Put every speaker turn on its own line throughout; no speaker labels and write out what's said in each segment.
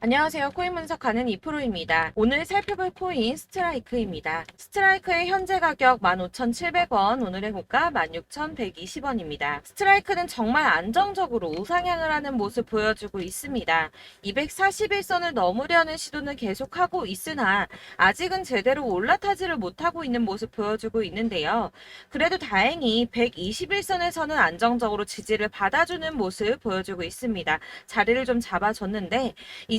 안녕하세요. 코인 분석하는 이프로입니다. 오늘 살펴볼 코인 스트라이크입니다. 스트라이크의 현재 가격 15,700원, 오늘의 고가 16,120원입니다. 스트라이크는 정말 안정적으로 우상향을 하는 모습 보여주고 있습니다. 241선을 넘으려는 시도는 계속하고 있으나 아직은 제대로 올라타지를 못하고 있는 모습 보여주고 있는데요. 그래도 다행히 121선에서는 안정적으로 지지를 받아주는 모습 보여주고 있습니다. 자리를 좀 잡아줬는데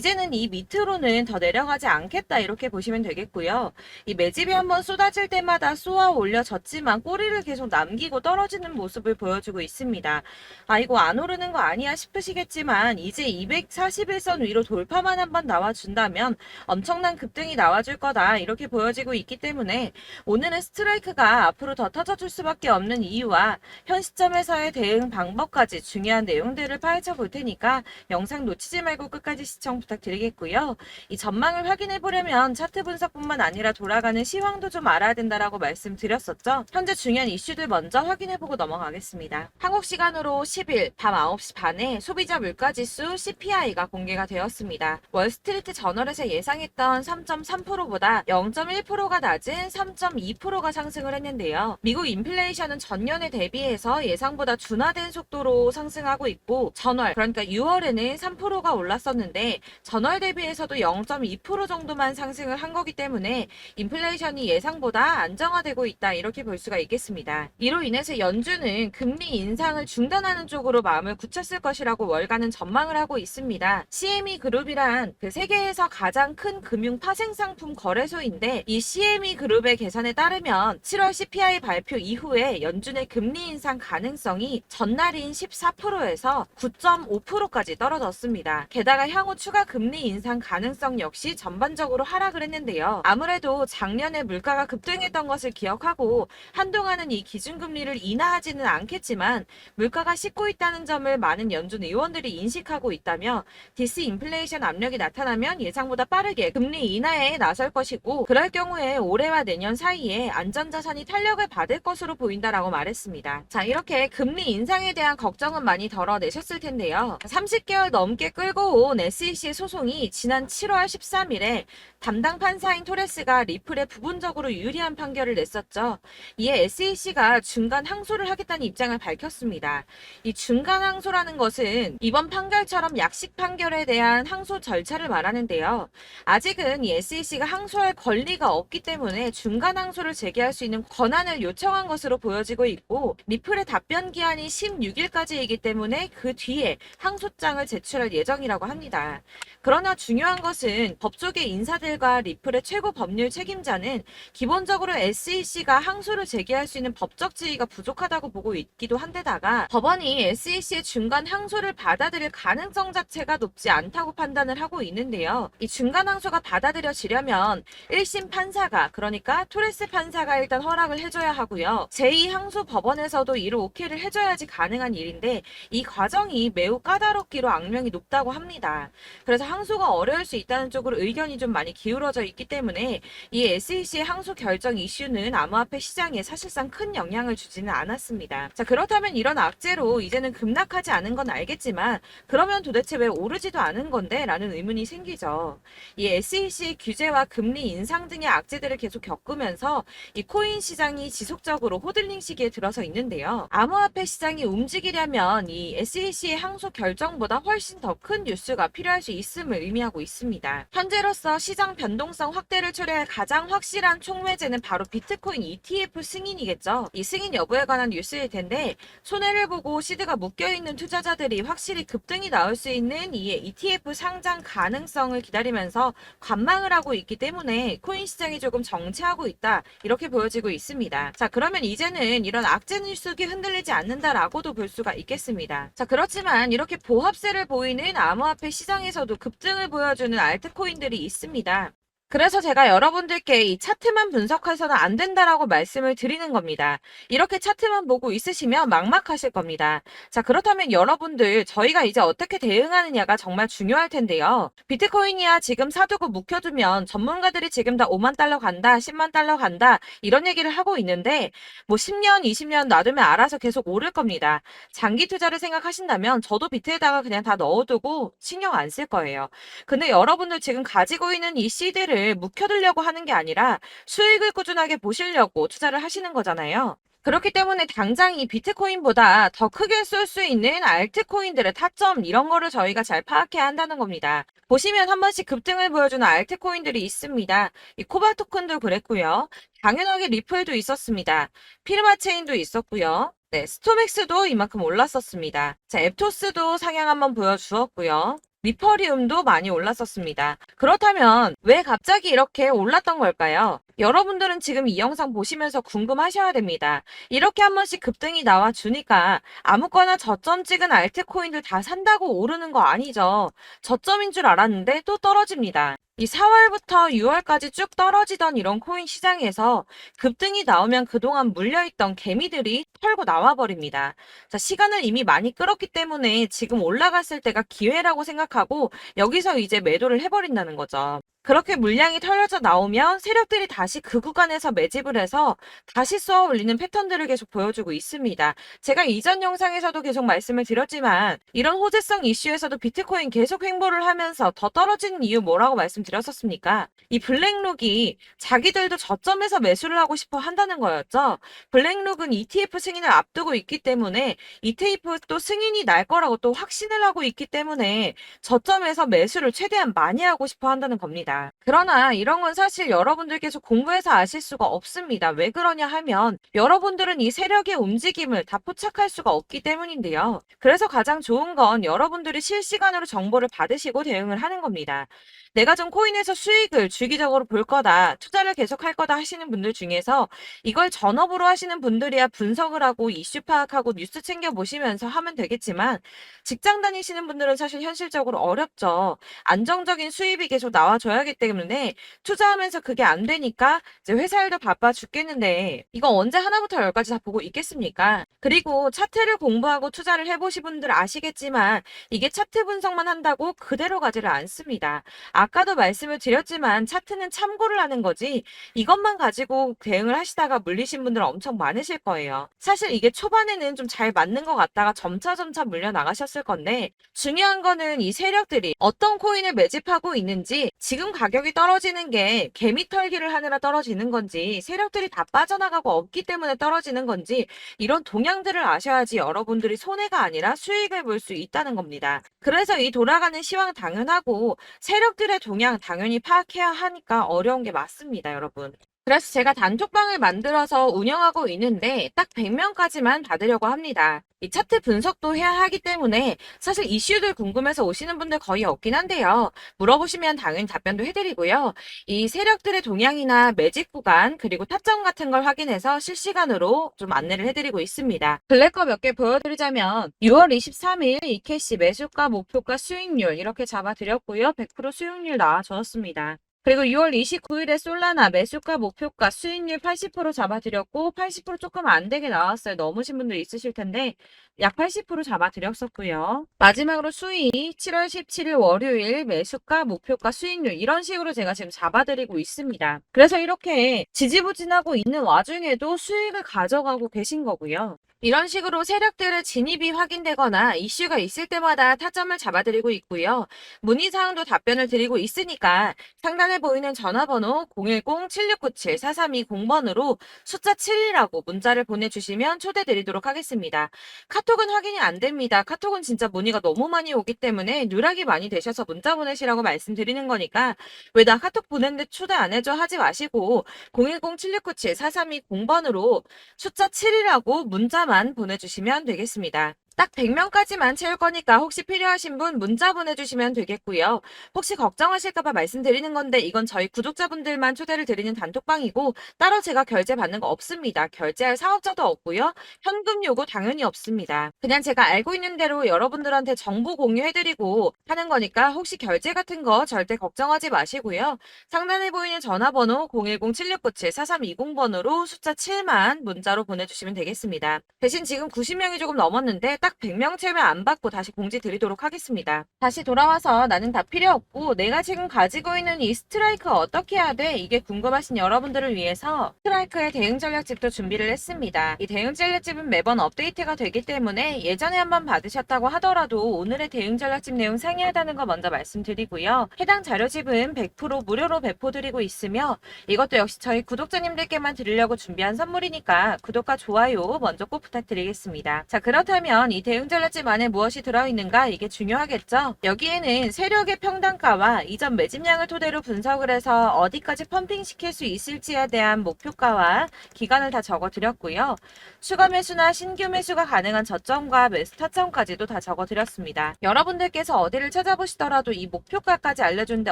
이제는 이 밑으로는 더 내려가지 않겠다 이렇게 보시면 되겠고요. 이 매집이 한번 쏟아질 때마다 쏘아 올려졌지만 꼬리를 계속 남기고 떨어지는 모습을 보여주고 있습니다. 아 이거 안 오르는 거 아니야 싶으시겠지만 이제 241선 위로 돌파만 한번 나와준다면 엄청난 급등이 나와줄 거다 이렇게 보여지고 있기 때문에 오늘은 스트라이크가 앞으로 더 터져줄 수밖에 없는 이유와 현 시점에서의 대응 방법까지 중요한 내용들을 파헤쳐 볼 테니까 영상 놓치지 말고 끝까지 시청 부탁드리겠고요. 이 전망을 확인해 보려면 차트 분석뿐만 아니라 돌아가는 시황도 좀 알아야 된다라고 말씀드렸었죠. 현재 중요한 이슈들 먼저 확인해 보고 넘어가겠습니다. 한국 시간으로 10일 밤 9시 반에 소비자 물가지수 CPI가 공개가 되었습니다. 월스트리트 저널에서 예상했던 3.3%보다 0.1%가 낮은 3.2%가 상승을 했는데요. 미국 인플레이션은 전년에 대비해서 예상보다 둔화된 속도로 상승하고 있고 전월 그러니까 6월에는 3%가 올랐었는데 전월 대비해서도 0.2% 정도만 상승을 한 거기 때문에 인플레이션이 예상보다 안정화되고 있다 이렇게 볼 수가 있겠습니다. 이로 인해서 연준은 금리 인상을 중단하는 쪽으로 마음을 굳혔을 것이라고 월가는 전망을 하고 있습니다. CME 그룹이란 그 세계에서 가장 큰 금융 파생상품 거래소인데 이 CME 그룹의 계산에 따르면 7월 CPI 발표 이후에 연준의 금리 인상 가능성이 전날인 14%에서 9.5%까지 떨어졌습니다. 게다가 향후 추가 금리 인상 가능성 역시 전반적으로 하락을 했는데요. 아무래도 작년에 물가가 급등했던 것을 기억하고 한동안은 이 기준금리를 인하하지는 않겠지만 물가가 씻고 있다는 점을 많은 연준 의원들이 인식하고 있다며 디스인플레이션 압력이 나타나면 예상보다 빠르게 금리 인하에 나설 것이고 그럴 경우에 올해와 내년 사이에 안전자산이 탄력을 받을 것으로 보인다라고 말했습니다. 자, 이렇게 금리 인상에 대한 걱정은 많이 덜어내셨을 텐데요. 30개월 넘게 끌고 온 SEC 소송이 지난 7월 13일에 담당 판사인 토레스가 리플에 부분적으로 유리한 판결을 냈었죠. 이에 SEC가 중간 항소를 하겠다는 입장을 밝혔습니다. 이 중간 항소라는 것은 이번 판결처럼 약식 판결에 대한 항소 절차를 말하는데요. 아직은 이 SEC가 항소할 권리가 없기 때문에 중간 항소를 제기할 수 있는 권한을 요청한 것으로 보여지고 있고 리플의 답변 기한이 16일까지이기 때문에 그 뒤에 항소장을 제출할 예정이라고 합니다. 그러나 중요한 것은 법조계 인사들과 리플의 최고 법률 책임자는 기본적으로 SEC가 항소를 제기할 수 있는 법적 지위가 부족하다고 보고 있기도 한데다가 법원이 SEC의 중간 항소를 받아들일 가능성 자체가 높지 않다고 판단을 하고 있는데요. 이 중간 항소가 받아들여지려면 1심 판사가 그러니까 토레스 판사가 일단 허락을 해줘야 하고요. 제2항소 법원에서도 이를 오케이를 해줘야지 가능한 일인데 이 과정이 매우 까다롭기로 악명이 높다고 합니다. 그래서 항소가 어려울 수 있다는 쪽으로 의견이 좀 많이 기울어져 있기 때문에 이 SEC의 항소 결정 이슈는 암호화폐 시장에 사실상 큰 영향을 주지는 않았습니다. 자, 그렇다면 이런 악재로 이제는 급락하지 않은 건 알겠지만 그러면 도대체 왜 오르지도 않은 건데? 라는 의문이 생기죠. 이 SEC의 규제와 금리 인상 등의 악재들을 계속 겪으면서 이 코인 시장이 지속적으로 호들링 시기에 들어서 있는데요. 암호화폐 시장이 움직이려면 이 SEC의 항소 결정보다 훨씬 더 큰 뉴스가 필요할 수 있음을 의미하고 있습니다. 현재로서 시장 변동성 확대를 초래할 가장 확실한 촉매제는 바로 비트코인 ETF 승인이겠죠. 이 승인 여부에 관한 뉴스일 텐데 손해를 보고 시드가 묶여있는 투자자들이 확실히 급등이 나올 수 있는 이 ETF 상장 가능성을 기다리면서 관망을 하고 있기 때문에 코인 시장이 조금 정체하고 있다 이렇게 보여지고 있습니다. 자, 그러면 이제는 이런 악재 뉴스가 흔들리지 않는다라고도 볼 수가 있겠습니다. 자, 그렇지만 이렇게 보합세를 보이는 암호화폐 시장에서도 급등을 보여주는 알트코인들이 있습니다. 그래서 제가 여러분들께 이 차트만 분석해서는 안 된다라고 말씀을 드리는 겁니다. 이렇게 차트만 보고 있으시면 막막하실 겁니다. 자, 그렇다면 여러분들, 저희가 이제 어떻게 대응하느냐가 정말 중요할 텐데요. 비트코인이야 지금 사두고 묵혀두면 전문가들이 지금 다 5만 달러 간다, 10만 달러 간다, 이런 얘기를 하고 있는데, 뭐 10년, 20년 놔두면 알아서 계속 오를 겁니다. 장기 투자를 생각하신다면 저도 비트에다가 그냥 다 넣어두고 신경 안 쓸 거예요. 근데 여러분들 지금 가지고 있는 이 씨드를 묵혀두려고 하는 게 아니라 수익을 꾸준하게 보시려고 투자를 하시는 거잖아요. 그렇기 때문에 당장 이 비트코인보다 더 크게 쏠 수 있는 알트코인들의 타점 이런 거를 저희가 잘 파악해야 한다는 겁니다. 보시면 한 번씩 급등을 보여주는 알트코인들이 있습니다. 이 코바 토큰도 그랬고요. 당연하게 리플도 있었습니다. 피르마체인도 있었고요. 네, 스토맥스도 이만큼 올랐었습니다. 자, 앱토스도 상향 한번 보여주었고요. 리퍼리움도 많이 올랐었습니다. 그렇다면 왜 갑자기 이렇게 올랐던 걸까요? 여러분들은 지금 이 영상 보시면서 궁금하셔야 됩니다. 이렇게 한 번씩 급등이 나와 주니까 아무거나 저점 찍은 알트코인들 다 산다고 오르는 거 아니죠. 저점인 줄 알았는데 또 떨어집니다. 이 4월부터 6월까지 쭉 떨어지던 이런 코인 시장에서 급등이 나오면 그동안 물려있던 개미들이 털고 나와버립니다. 자, 시간을 이미 많이 끌었기 때문에 지금 올라갔을 때가 기회라고 생각하고 여기서 이제 매도를 해버린다는 거죠. 그렇게 물량이 털려져 나오면 세력들이 다시 그 구간에서 매집을 해서 다시 쏘아 올리는 패턴들을 계속 보여주고 있습니다. 제가 이전 영상에서도 계속 말씀을 드렸지만 이런 호재성 이슈에서도 비트코인 계속 횡보를 하면서 더 떨어지는 이유 뭐라고 말씀드렸었습니까? 이 블랙록이 자기들도 저점에서 매수를 하고 싶어 한다는 거였죠. 블랙록은 ETF 승인을 앞두고 있기 때문에 ETF 또 승인이 날 거라고 또 확신을 하고 있기 때문에 저점에서 매수를 최대한 많이 하고 싶어 한다는 겁니다. 그러나 이런 건 사실 여러분들께서 공부해서 아실 수가 없습니다. 왜 그러냐 하면 여러분들은 이 세력의 움직임을 다 포착할 수가 없기 때문인데요. 그래서 가장 좋은 건 여러분들이 실시간으로 정보를 받으시고 대응을 하는 겁니다. 내가 좀 코인에서 수익을 주기적으로 볼 거다, 투자를 계속할 거다 하시는 분들 중에서 이걸 전업으로 하시는 분들이야 분석을 하고 이슈 파악하고 뉴스 챙겨 보시면서 하면 되겠지만 직장 다니시는 분들은 사실 현실적으로 어렵죠. 안정적인 수입이 계속 나와줘야 하기 때문에 투자하면서 그게 안 되니까 이제 회사 일도 바빠 죽겠는데 이거 언제 하나부터 열까지 다 보고 있겠습니까? 그리고 차트를 공부하고 투자를 해보신 분들 아시겠지만 이게 차트 분석만 한다고 그대로 가지를 않습니다. 아까도 말씀을 드렸지만 차트는 참고를 하는 거지 이것만 가지고 대응을 하시다가 물리신 분들 엄청 많으실 거예요. 사실 이게 초반에는 좀 잘 맞는 것 같다가 점차 물려 나가셨을 건데 중요한 거는 이 세력들이 어떤 코인을 매집하고 있는지 지금 가격이 떨어지는 게 개미 털기를 하느라 떨어지는 건지 세력들이 다 빠져나가고 없기 때문에 떨어지는 건지 이런 동향들을 아셔야지 여러분들이 손해가 아니라 수익을 볼 수 있다는 겁니다. 그래서 이 돌아가는 시황 당연하고 세력들의 동향 당연히 파악해야 하니까 어려운 게 맞습니다, 여러분. 그래서 제가 단톡방을 만들어서 운영하고 있는데 딱 100명까지만 받으려고 합니다. 이 차트 분석도 해야 하기 때문에 사실 이슈들 궁금해서 오시는 분들 거의 없긴 한데요. 물어보시면 당연히 답변도 해드리고요. 이 세력들의 동향이나 매집 구간 그리고 타점 같은 걸 확인해서 실시간으로 좀 안내를 해드리고 있습니다. 블랙거 몇 개 보여드리자면 6월 23일 이캐시 매수가, 목표가, 수익률 이렇게 잡아드렸고요. 100% 수익률 나와줬습니다. 그리고 6월 29일에 솔라나 매수가, 목표가, 수익률 80% 잡아드렸고 80% 조금 안 되게 나왔어요. 넘으신 분들 있으실 텐데 약 80% 잡아드렸었고요. 마지막으로 수익 7월 17일 월요일 매수가, 목표가, 수익률 이런 식으로 제가 지금 잡아드리고 있습니다. 그래서 이렇게 지지부진하고 있는 와중에도 수익을 가져가고 계신 거고요. 이런 식으로 세력들의 진입이 확인되거나 이슈가 있을 때마다 타점을 잡아드리고 있고요. 문의사항도 답변을 드리고 있으니까 상단에 보이는 전화번호 010-7697-4320번으로 숫자 7이라고 문자를 보내주시면 초대드리도록 하겠습니다. 카톡은 확인이 안 됩니다. 카톡은 진짜 문의가 너무 많이 오기 때문에 누락이 많이 되셔서 문자 보내시라고 말씀드리는 거니까 왜 나 카톡 보냈는데 초대 안 해줘 하지 마시고 010-7697-4320번으로 숫자 7이라고 문자만 보내주시면 되겠습니다. 딱 100명까지만 채울 거니까 혹시 필요하신 분 문자 보내주시면 되겠고요. 혹시 걱정하실까봐 말씀드리는 건데 이건 저희 구독자분들만 초대를 드리는 단톡방이고 따로 제가 결제 받는 거 없습니다. 결제할 사업자도 없고요. 현금 요구 당연히 없습니다. 그냥 제가 알고 있는 대로 여러분들한테 정보 공유해드리고 하는 거니까 혹시 결제 같은 거 절대 걱정하지 마시고요. 상단에 보이는 전화번호 010-7697-4320번으로 숫자 7만 문자로 보내주시면 되겠습니다. 대신 지금 90명이 조금 넘었는데 딱 100명 채우면 안 받고 다시 공지 드리도록 하겠습니다. 다시 돌아와서 나는 다 필요 없고 내가 지금 가지고 있는 이 스트라이크 어떻게 해야 돼? 이게 궁금하신 여러분들을 위해서 스트라이크의 대응 전략집도 준비를 했습니다. 이 대응 전략집은 매번 업데이트가 되기 때문에 예전에 한번 받으셨다고 하더라도 오늘의 대응 전략집 내용 상이하다는 거 먼저 말씀드리고요. 해당 자료집은 100% 무료로 배포드리고 있으며 이것도 역시 저희 구독자님들께만 드리려고 준비한 선물이니까 구독과 좋아요 먼저 꼭 부탁드리겠습니다. 자, 그렇다면 이 대응 전략집 안에 무엇이 들어있는가 이게 중요하겠죠? 여기에는 세력의 평단가와 이전 매집량을 토대로 분석을 해서 어디까지 펌핑시킬 수 있을지에 대한 목표가와 기간을 다 적어드렸고요. 추가 매수나 신규 매수가 가능한 저점과 매수 타점까지도 다 적어드렸습니다. 여러분들께서 어디를 찾아보시더라도 이 목표가까지 알려주는데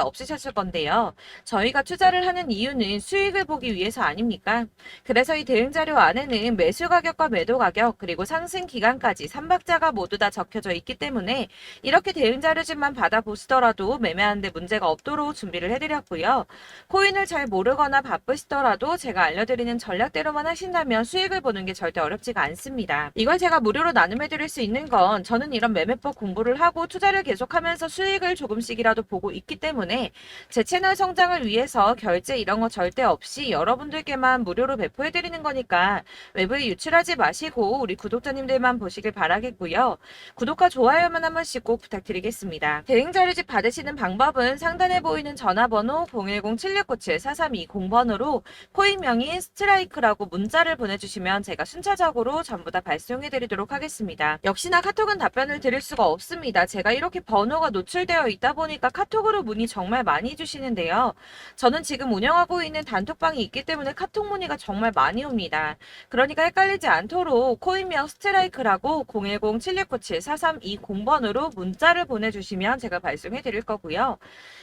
없으셨을 건데요. 저희가 투자를 하는 이유는 수익을 보기 위해서 아닙니까? 그래서 이 대응 자료 안에는 매수 가격과 매도 가격 그리고 상승 기간까지 3박자가 모두 다 적혀져 있기 때문에 이렇게 대응 자료집만 받아보시더라도 매매하는데 문제가 없도록 준비를 해드렸고요. 코인을 잘 모르거나 바쁘시더라도 제가 알려드리는 전략대로만 하신다면 수익을 보는 게 절대 어렵지가 않습니다. 이걸 제가 무료로 나눔해드릴 수 있는 건 저는 이런 매매법 공부를 하고 투자를 계속하면서 수익을 조금씩이라도 보고 있기 때문에 제 채널 성장을 위해서 결제 이런 거 절대 없이 여러분들께만 무료로 배포해드리는 거니까 외부에 유출하지 마시고 우리 구독자님들만 보시길 바라겠고요. 구독과 좋아요만 한 번씩 꼭 부탁드리겠습니다. 대응 자료집 받으시는 방법은 상단에 보이는 전화번호 010-7697-4320번으로 코인명인 스트라이크라고 문자를 보내주시면 제가 순차적으로 전부 다 발송해드리도록 하겠습니다. 역시나 카톡은 답변을 드릴 수가 없습니다. 제가 이렇게 번호가 노출되어 있다 보니까 카톡으로 문의 정말 많이 주시는데요. 저는 지금 운영하고 있는 단톡방이 있기 때문에 카톡 문의가 정말 많이 옵니다. 그러니까 헷갈리지 않도록 코인명 스트라이크라고 010-7697-4320번으로 문자를 보내주시면 제가 발송해드릴 거고요.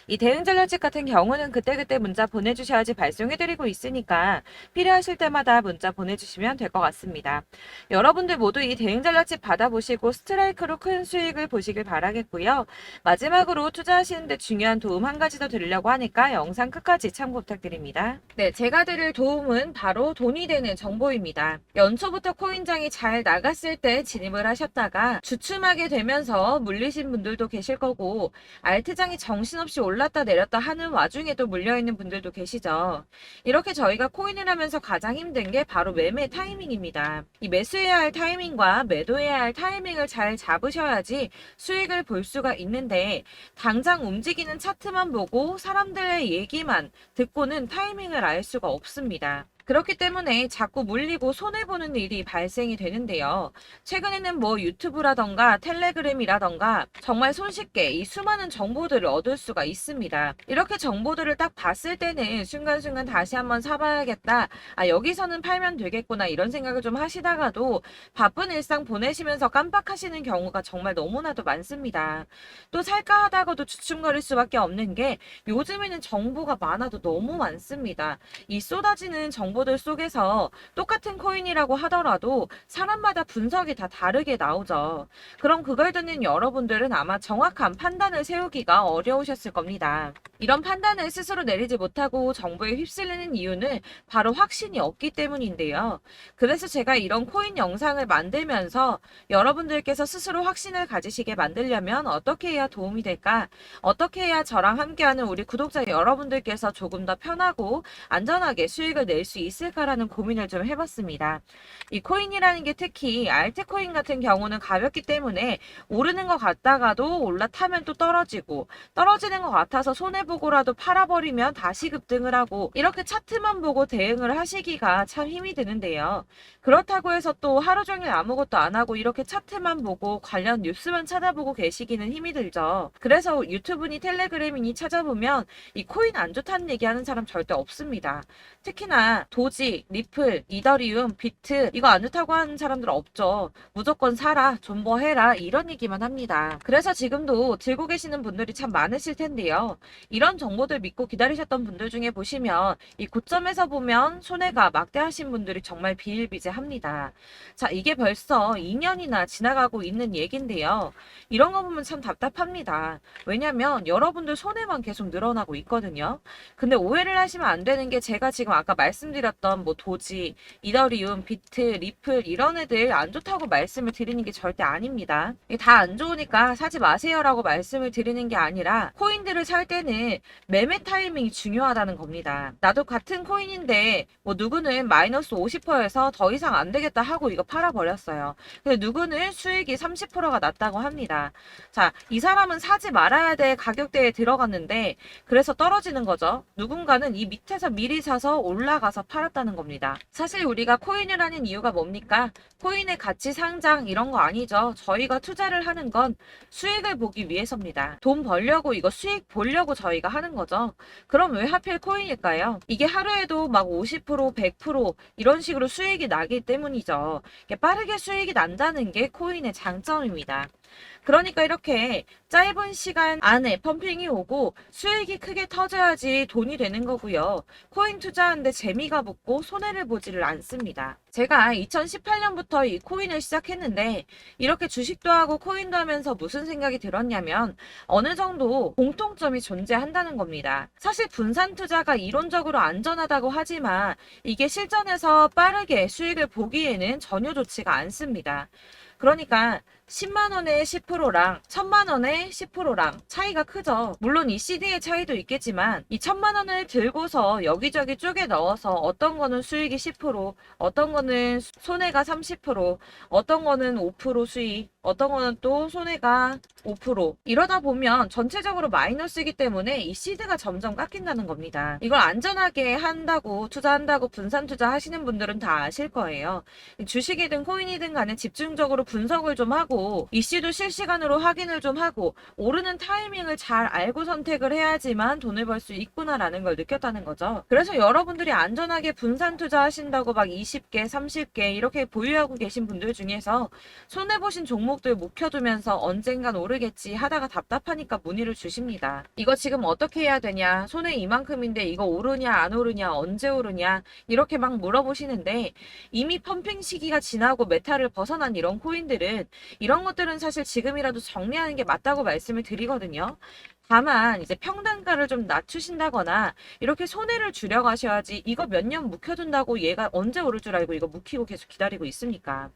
이 대응 전략집 같은 경우는 그때그때 문자 보내주셔야지 발송해드리고 있으니까 필요하실 때마다 문자 보내주시면 될 것 같습니다. 여러분들 모두 이 대응 전략집 받아보시고 스트라이크로 큰 수익을 보시길 바라겠고요. 마지막으로 투자하시는데 중요한 도움 한 가지 더 드리려고 하니까 영상 끝까지 참고 부탁드립니다. 네, 제가 드릴 도움은 바로 돈이 되는 정보입니다. 연초부터 코인장이 잘 나갔을 때 진입을 하셨다가 주춤하게 되면서 물리신 분들도 계실 거고 알트장이 정신없이 올랐다 내렸다 하는 와중에도 물려있는 분들도 계시죠. 이렇게 저희가 코인을 하면서 가장 힘든 게 바로 매매 타이밍입니다. 이 매수해야 할 타이밍과 매도해야 할 타이밍을 잘 잡으셔야지 수익을 볼 수가 있는데 당장 움직이는 차트만 보고 사람들의 얘기만 듣고는 타이밍을 알 수가 없습니다. 그렇기 때문에 자꾸 물리고 손해보는 일이 발생이 되는데요. 최근에는 뭐 유튜브라던가 텔레그램이라던가 정말 손쉽게 이 수많은 정보들을 얻을 수가 있습니다. 이렇게 정보들을 딱 봤을 때는 순간순간 다시 한번 사봐야겠다. 아, 여기서는 팔면 되겠구나 이런 생각을 좀 하시다가도 바쁜 일상 보내시면서 깜빡하시는 경우가 정말 너무나도 많습니다. 또 살까 하다가도 주춤거릴 수밖에 없는 게 요즘에는 정보가 많아도 너무 많습니다. 이 쏟아지는 정보들 속에서 똑같은 코인이라고 하더라도 사람마다 분석이 다 다르게 나오죠. 그럼 그걸 듣는 여러분들은 아마 정확한 판단을 세우기가 어려우셨을 겁니다. 이런 판단을 스스로 내리지 못하고 정보에 휩쓸리는 이유는 바로 확신이 없기 때문인데요. 그래서 제가 이런 코인 영상을 만들면서 여러분들께서 스스로 확신을 가지시게 만들려면 어떻게 해야 도움이 될까? 어떻게 해야 저랑 함께하는 우리 구독자 여러분들께서 조금 더 편하고 안전하게 수익을 낼 수 있을까라는 고민을 좀 해봤습니다. 이 코인이라는 게 특히 알트코인 같은 경우는 가볍기 때문에 오르는 것 같다가도 올라타면 또 떨어지고 떨어지는 것 같아서 손해보고라도 팔아버리면 다시 급등을 하고 이렇게 차트만 보고 대응을 하시기가 참 힘이 드는데요. 그렇다고 해서 또 하루 종일 아무것도 안 하고 이렇게 차트만 보고 관련 뉴스만 찾아보고 계시기는 힘이 들죠. 그래서 유튜브니 텔레그램이니 찾아보면 이 코인 안 좋다는 얘기하는 사람 절대 없습니다. 특히나 도지, 리플, 이더리움, 비트 이거 안 좋다고 하는 사람들 없죠. 무조건 사라, 존버해라 이런 얘기만 합니다. 그래서 지금도 들고 계시는 분들이 참 많으실 텐데요. 이런 정보들 믿고 기다리셨던 분들 중에 보시면 이 고점에서 보면 손해가 막대하신 분들이 정말 비일비재합니다. 자, 이게 벌써 2년이나 지나가고 있는 얘긴데요. 이런 거 보면 참 답답합니다. 왜냐면 여러분들 손해만 계속 늘어나고 있거든요. 근데 오해를 하시면 안 되는 게 제가 지금 아까 말씀드렸던 뭐 도지, 이더리움, 비트, 리플 이런 애들 안 좋다고 말씀을 드리는 게 절대 아닙니다. 이게 다 안 좋으니까 사지 마세요라고 말씀을 드리는 게 아니라 코인들을 살 때는 매매 타이밍이 중요하다는 겁니다. 나도 같은 코인인데 뭐 누구는 마이너스 50%에서 더 이상 안 되겠다 하고 이거 팔아버렸어요. 근데 누구는 수익이 30%가 났다고 합니다. 자, 이 사람은 사지 말아야 될 가격대에 들어갔는데 그래서 떨어지는 거죠. 누군가는 이 밑에서 미리 사서 올라가서 팔았다는 겁니다. 사실 우리가 코인을 하는 이유가 뭡니까? 코인의 가치 상장 이런 거 아니죠. 저희가 투자를 하는 건 수익을 보기 위해서입니다. 돈 벌려고 이거 수익 보려고 저희가 하는 거죠. 그럼 왜 하필 코인일까요? 이게 하루에도 막 50%, 100% 이런 식으로 수익이 나기 때문이죠. 빠르게 수익이 난다는 게 코인의 장점입니다. 그러니까 이렇게 짧은 시간 안에 펌핑이 오고 수익이 크게 터져야지 돈이 되는 거고요. 코인 투자하는데 재미가 붙고 손해를 보지를 않습니다. 제가 2018년부터 이 코인을 시작했는데 이렇게 주식도 하고 코인도 하면서 무슨 생각이 들었냐면 어느 정도 공통점이 존재한다는 겁니다. 사실 분산 투자가 이론적으로 안전하다고 하지만 이게 실전에서 빠르게 수익을 보기에는 전혀 좋지가 않습니다. 그러니까 10만 원에 10%랑 1000만 원에 10%랑 차이가 크죠. 물론 이 CD의 차이도 있겠지만 이 1000만 원을 들고서 여기저기 쪼개 넣어서 어떤 거는 수익이 10%, 어떤 거는 손해가 30%, 어떤 거는 5% 수익, 어떤 거는 또 손해가 5%. 이러다 보면 전체적으로 마이너스이기 때문에 이 시드가 점점 깎인다는 겁니다. 이걸 안전하게 한다고 투자한다고 분산 투자 하시는 분들은 다 아실 거예요. 주식이든 코인이든 간에 집중적으로 분석을 좀 하고 이슈도 실시간으로 확인을 좀 하고 오르는 타이밍을 잘 알고 선택을 해야지만 돈을 벌 수 있구나라는 걸 느꼈다는 거죠. 그래서 여러분들이 안전하게 분산 투자하신다고 막 20개, 30개 이렇게 보유하고 계신 분들 중에서 손해보신 종목들 묵혀두면서 언젠간 오르겠지 하다가 답답하니까 문의를 주십니다. 이거 지금 어떻게 해야 되냐? 손해 이만큼인데 이거 오르냐 안 오르냐 언제 오르냐 이렇게 막 물어보시는데 이미 펌핑 시기가 지나고 메타를 벗어난 이런 코인들은 이런 것들은 사실 지금이라도 정리하는 게 맞다고 말씀을 드리거든요. 다만 이제 평단가를 좀 낮추신다거나 이렇게 손해를 줄여가셔야지 이거 몇 년 묵혀둔다고 얘가 언제 오를 줄 알고 이거 묵히고 계속 기다리고 있습니까?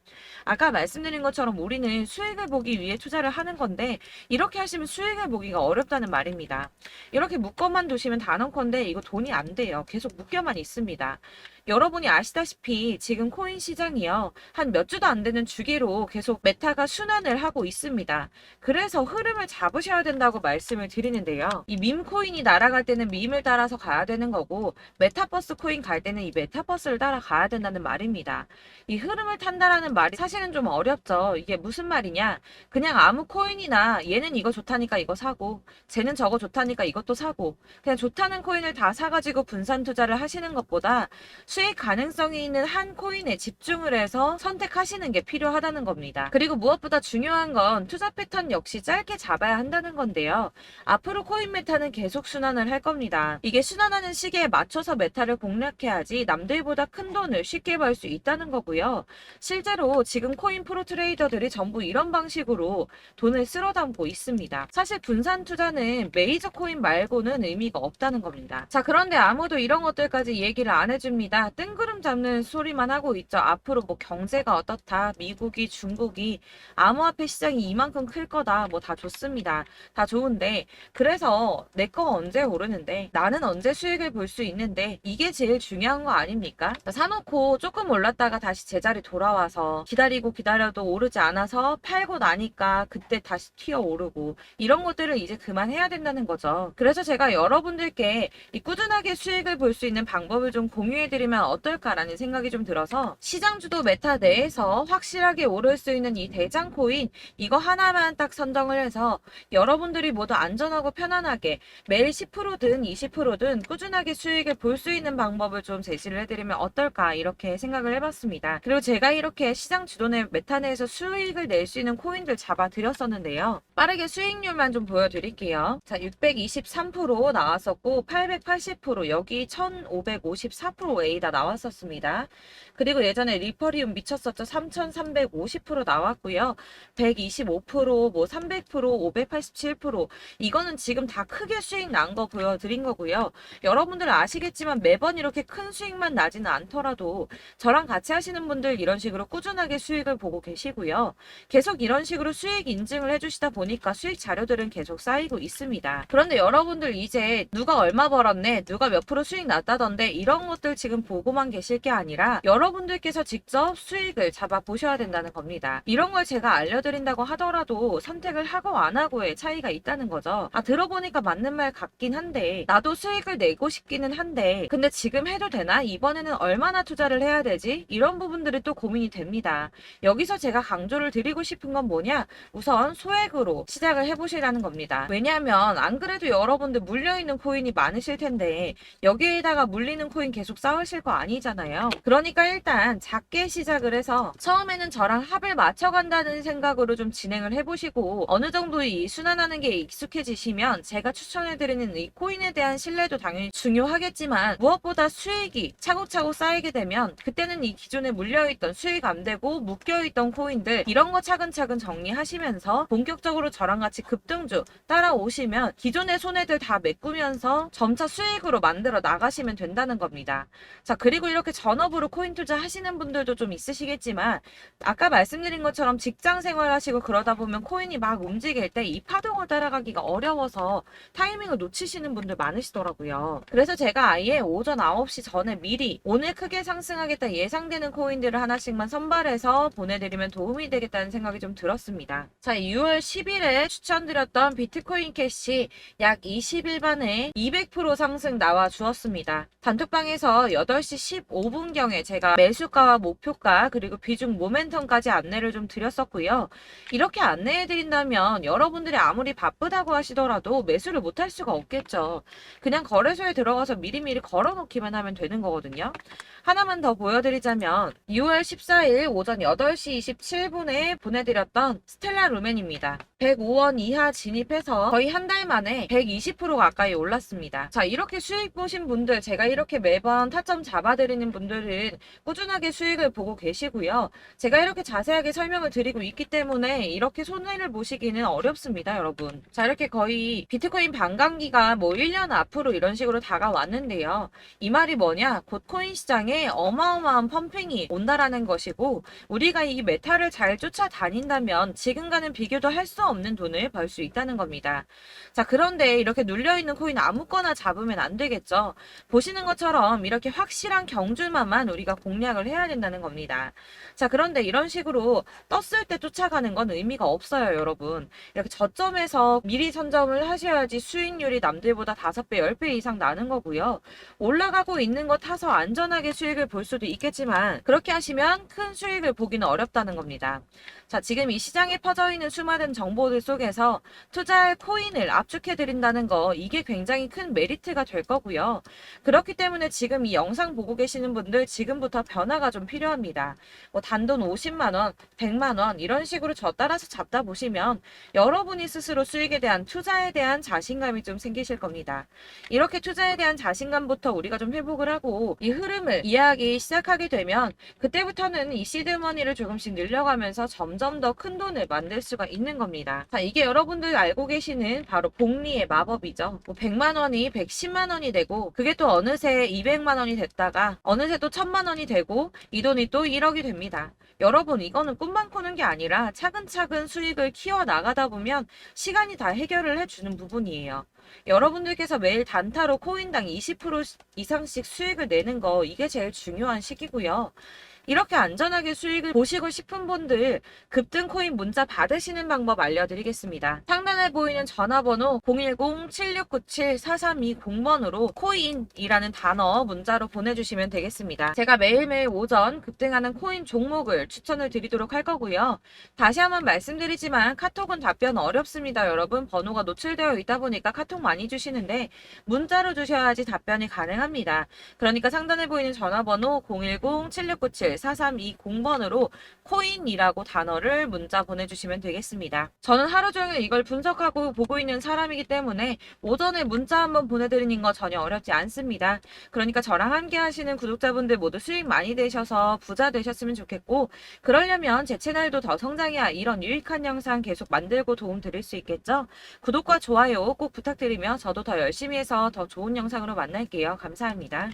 아까 말씀드린 것처럼 우리는 수익을 보기 위해 투자를 하는 건데 이렇게 하시면 수익을 보기가 어렵다는 말입니다. 이렇게 묶어만 두시면 단언컨대 이거 돈이 안 돼요. 계속 묶여만 있습니다. 여러분이 아시다시피 지금 코인 시장이요. 한 몇 주도 안 되는 주기로 계속 메타가 순환을 하고 있습니다. 그래서 흐름을 잡으셔야 된다고 말씀을 드리는데요. 이 밈 코인이 날아갈 때는 밈을 따라서 가야 되는 거고 메타버스 코인 갈 때는 이 메타버스를 따라가야 된다는 말입니다. 이 흐름을 탄다라는 말이 사실은 좀 어렵죠. 이게 무슨 말이냐? 그냥 아무 코인이나 얘는 이거 좋다니까 이거 사고 쟤는 저거 좋다니까 이것도 사고 그냥 좋다는 코인을 다 사가지고 분산 투자를 하시는 것보다 수익 가능성이 있는 한 코인에 집중을 해서 선택하시는 게 필요하다는 겁니다. 그리고 무엇보다 중요한 건 투자 패턴 역시 짧게 잡아야 한다는 건데요. 앞으로 코인 메타는 계속 순환을 할 겁니다. 이게 순환하는 시기에 맞춰서 메타를 공략해야지 남들보다 큰 돈을 쉽게 벌 수 있다는 거고요. 실제로 지금 코인 프로 트레이더들이 전부 이런 방식으로 돈을 쓸어 담고 있습니다. 사실 분산 투자는 메이저 코인 말고는 의미가 없다는 겁니다. 자, 그런데 아무도 이런 것들까지 얘기를 안 해줍니다. 뜬구름 잡는 소리만 하고 있죠. 앞으로 뭐 경제가 어떻다, 미국이, 중국이, 암호화폐 시장이 이만큼 클 거다, 뭐 다 좋습니다. 다 좋은데 그래서 내 거 언제 오르는데 나는 언제 수익을 볼 수 있는데 이게 제일 중요한 거 아닙니까? 사놓고 조금 올랐다가 다시 제자리 돌아와서 기다리고 기다려도 오르지 않아서 팔고 나니까 그때 다시 튀어 오르고 이런 것들을 이제 그만해야 된다는 거죠. 그래서 제가 여러분들께 이 꾸준하게 수익을 볼 수 있는 방법을 좀 공유해드리면 어떨까라는 생각이 좀 들어서 시장주도 메타 내에서 확실하게 오를 수 있는 이 대장 코인 이거 하나만 딱 선정을 해서 여러분들이 모두 안전 안전하고 편안하게 매일 10%든 20%든 꾸준하게 수익을 볼 수 있는 방법을 좀 제시를 해드리면 어떨까 이렇게 생각을 해봤습니다. 그리고 제가 이렇게 시장 주도내 메타 내에서 수익을 낼 수 있는 코인들 잡아드렸었는데요. 빠르게 수익률만 좀 보여드릴게요. 자, 623% 나왔었고 880% 여기 1554% 다 나왔었습니다. 그리고 예전에 리퍼리움 미쳤었죠. 3350% 나왔고요. 125%, 뭐 300%, 587% 이거는 지금 다 크게 수익 난 거 보여드린 거고요. 여러분들 아시겠지만 매번 이렇게 큰 수익만 나지는 않더라도 저랑 같이 하시는 분들 이런 식으로 꾸준하게 수익을 보고 계시고요. 계속 이런 식으로 수익 인증을 해주시다 보니까 수익 자료들은 계속 쌓이고 있습니다. 그런데 여러분들 이제 누가 얼마 벌었네, 누가 몇 프로 수익 났다던데 이런 것들 지금 보고만 계실 게 아니라 여러분들께서 직접 수익을 잡아 보셔야 된다는 겁니다. 이런 걸 제가 알려드린다고 하더라도 선택을 하고 안 하고의 차이가 있다는 거죠. 아, 들어보니까 맞는 말 같긴 한데 나도 수익을 내고 싶기는 한데 근데 지금 해도 되나? 이번에는 얼마나 투자를 해야 되지? 이런 부분들이 또 고민이 됩니다. 여기서 제가 강조를 드리고 싶은 건 뭐냐? 우선 소액으로 시작을 해보시라는 겁니다. 왜냐하면 안 그래도 여러분들 물려있는 코인이 많으실 텐데 여기에다가 물리는 코인 계속 쌓으실 거 아니잖아요. 그러니까 일단 작게 시작을 해서 처음에는 저랑 합을 맞춰간다는 생각으로 좀 진행을 해보시고 어느 정도 이 순환하는 게 익숙해지시면 제가 추천해드리는 이 코인에 대한 신뢰도 당연히 중요하겠지만 무엇보다 수익이 차곡차곡 쌓이게 되면 그때는 이 기존에 물려있던 수익 안 되고 묶여있던 코인들 이런 거 차근차근 정리하시면서 본격적으로 저랑 같이 급등주 따라오시면 기존의 손해들 다 메꾸면서 점차 수익으로 만들어 나가시면 된다는 겁니다. 자, 그리고 이렇게 전업으로 코인 투자 하시는 분들도 좀 있으시겠지만 아까 말씀드린 것처럼 직장 생활 하시고 그러다 보면 코인이 막 움직일 때 이 파동을 따라가기가 어려워서 타이밍을 놓치시는 분들 많으시더라고요. 그래서 제가 아예 오전 9시 전에 미리 오늘 크게 상승하겠다 예상되는 코인들을 하나씩만 선발해서 보내드리면 도움이 되겠다는 생각이 좀 들었습니다. 자, 6월 10일에 추천드렸던 비트코인 캐시 약 20일 만에 200% 상승 나와 주었습니다. 단톡방에서 8시 15분경에 제가 매수가와 목표가 그리고 비중 모멘텀까지 안내를 좀 드렸었고요. 이렇게 안내해드린다면 여러분들이 아무리 바쁘다고 하시더라도 매수를 못할 수가 없겠죠. 그냥 거래소에 들어가서 미리미리 걸어놓기만 하면 되는 거거든요. 하나만 더 보여드리자면 6월 14일 오전 8시 27분에 보내드렸던 스텔라 루멘입니다. 105원 이하 진입해서 거의 한 달 만에 120% 가까이 올랐습니다. 자, 이렇게 수익 보신 분들, 제가 이렇게 매번 타점 잡아드리는 분들은 꾸준하게 수익을 보고 계시고요. 제가 이렇게 자세하게 설명을 드리고 있기 때문에 이렇게 손해를 보시기는 어렵습니다, 여러분. 자, 이렇게 거의 비트코인 반감기가 뭐 1년 앞으로 이런 식으로 다가왔는데요. 이 말이 뭐냐? 곧 코인 시장에 어마어마한 펌핑이 온다라는 것이고 우리가 이 메타를 잘 쫓아다닌다면 지금과는 비교도 할 수 없는 돈을 벌 수 있다는 겁니다. 자, 그런데 이렇게 눌려있는 코인 아무거나 잡으면 안 되겠죠. 보시는 것처럼 이렇게 확실한 경주만만 우리가 공략을 해야 된다는 겁니다. 자, 그런데 이런 식으로 떴을 때 쫓아가는 건 의미가 없어요, 여러분. 이렇게 저점에서 미리 선점을 하셔야지 수익률이 남들보다 5배, 10배 이상 나는 거고요. 올라가고 있는 거 타서 안전하게 수익을 볼 수도 있겠지만 그렇게 하시면 큰 수익을 보기는 어렵다는 겁니다. 자, 지금 이 시장에 퍼져 있는 수많은 정보들 속에서 투자할 코인을 압축해 드린다는 거 이게 굉장히 큰 메리트가 될 거고요. 그렇기 때문에 지금 이 영상 보고 계시는 분들 지금부터 변화가 좀 필요합니다. 뭐 단돈 50만 원, 100만 원 이런 식으로 저 따라서 잡다 보시면 여러분이 스스로 수익에 대한 투자에 대한 자신감이 좀 생기실 겁니다. 이렇게 투자에 대한 자신감부터 우리가 좀 회복을 하고 이 흐름을 이해하기 시작하게 되면 그때부터는 이 시드머니를 조금씩 늘려가면서 점점 더 큰 돈을 만들 수가 있는 겁니다. 자, 이게 여러분들 알고 계시는 바로 복리의 마법이죠. 뭐 100만 원이 110만 원이 되고 그게 또 어느새 200만 원이 됐다가 어느새 또 1000만 원이 되고 이 돈이 또 1억이 됩니다. 여러분, 이거는 꿈만 꾸는 게 아니라 차근차근 수익을 키워 나가다 보면 시간이 다 해결을 해주는 부분이에요. 여러분들께서 매일 단타로 코인당 20% 이상씩 수익을 내는 거 이게 제일 중요한 시기고요. 이렇게 안전하게 수익을 보시고 싶은 분들 급등 코인 문자 받으시는 방법 알려드리겠습니다. 상단에 보이는 전화번호 010-7697-4320번으로 코인이라는 단어 문자로 보내주시면 되겠습니다. 제가 매일매일 오전 급등하는 코인 종목을 추천을 드리도록 할 거고요. 다시 한번 말씀드리지만 카톡은 답변 어렵습니다. 여러분 번호가 노출되어 있다 보니까 카톡 많이 주시는데 문자로 주셔야지 답변이 가능합니다. 그러니까 상단에 보이는 전화번호 010-7697-4320번으로 코인이라고 단어를 문자 보내주시면 되겠습니다. 저는 하루 종일 이걸 분석하고 보고 있는 사람이기 때문에 오전에 문자 한번 보내드리는 거 전혀 어렵지 않습니다. 그러니까 저랑 함께 하시는 구독자분들 모두 수익 많이 되셔서 부자 되셨으면 좋겠고, 그러려면 제 채널도 더 성장해야 이런 유익한 영상 계속 만들고 도움 드릴 수 있겠죠? 구독과 좋아요 꼭 부탁드리며 저도 더 열심히 해서 더 좋은 영상으로 만날게요. 감사합니다.